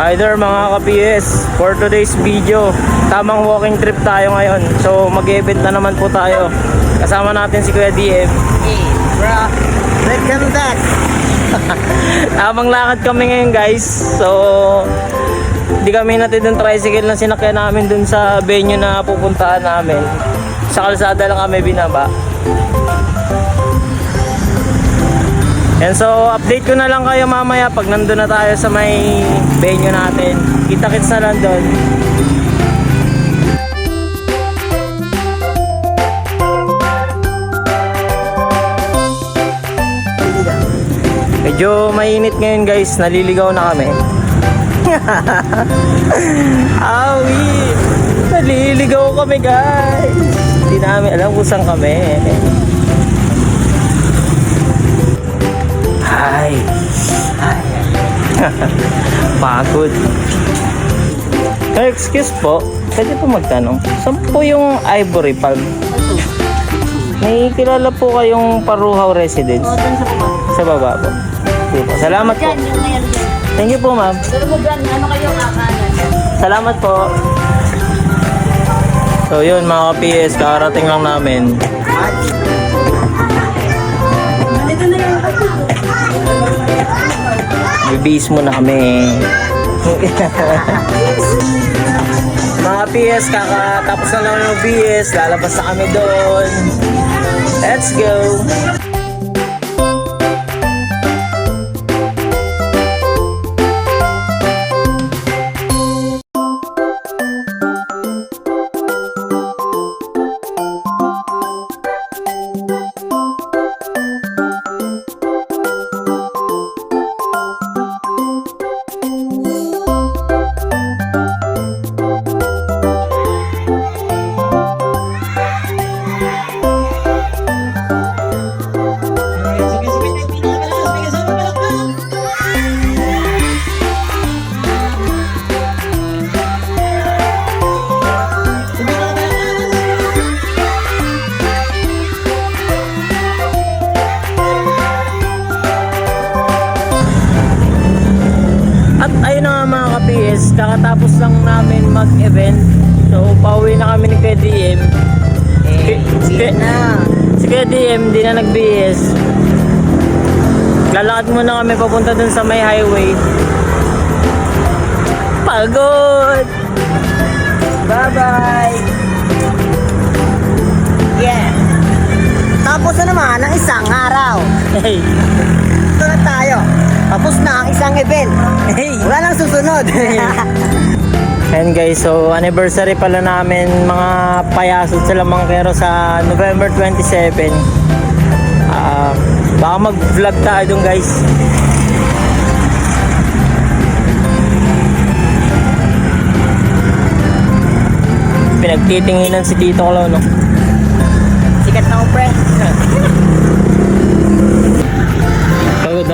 Hi there mga ka-PS, for today's video, tamang walking trip tayo ngayon. So mag-event na naman po tayo. Kasama natin si Kuya DM. Hey, bro. Welcome back. Tamang lakad kami ngayon guys. So di kami natin ng tricycle na sinakyan namin dun sa venue na pupuntahan namin. Sa kalsada lang kami binaba. And so update ko na lang kayo mamaya pag nandun na tayo sa may venue natin. Kita-kits na lang doon. Medyo mainit ngayon guys, naliligaw na kami. Awi! Naliligaw kami guys. Hindi namin alam kung saan kami. Hi! Hi! Pagod. Excuse po, pwede po magtanong. Saan po yung Ivory Palm? May kilala po kayong Paruhaw Residence? O, dun sa baba. Sa baba po. Sige po. Salamat po. Diyan, yung ngayon dyan. Thank you po ma'am. Pero mo dyan, ano kayo kakanan? Salamat po. So yun mga ka-PS, kakarating lang namin. Dito na yung Bibis mo na kami. Mga PS, kakatapos na lang ng BS, lalabas na kami doon. Let's go! At ayun na nga mga ka-PS, kakatapos lang namin mag-event. So pauwi na kami ni Kuya DM. sige na. Si Kuya DM di na nag-BS. Lalakad muna kami papunta dun sa may highway. Pagod! Bye-bye. Yeah. Tapos na naman ang isang araw. Hey! Ito na tayo. Tapos na ang isang event. Hey! Wala nang susunod. And guys, so anniversary pala namin mga payasot sa Lamangkero sa November 27. Baka mag-vlog tayo dun guys. Pinagtitinginan si Tito Klo, no? Sikat na ako, pre.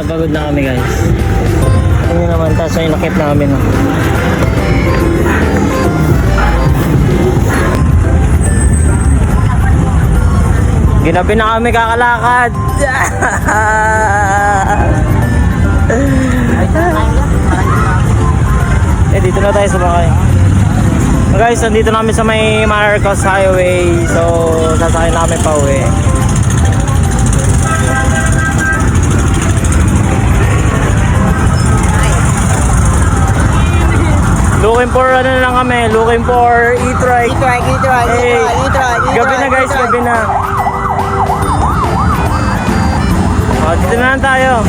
Pagod na kami guys. Ano naman, taso yung nakit namin, no? Ginabi na kami kakalakad. Dito na tayo sa bakay. Guys, nandito namin sa may Marcos Highway. So, sasakay namin pa uwi. Looking for ano na lang kami, looking for e-trike. Hey, gabi na guys, gabi na. Dito na lang tayo.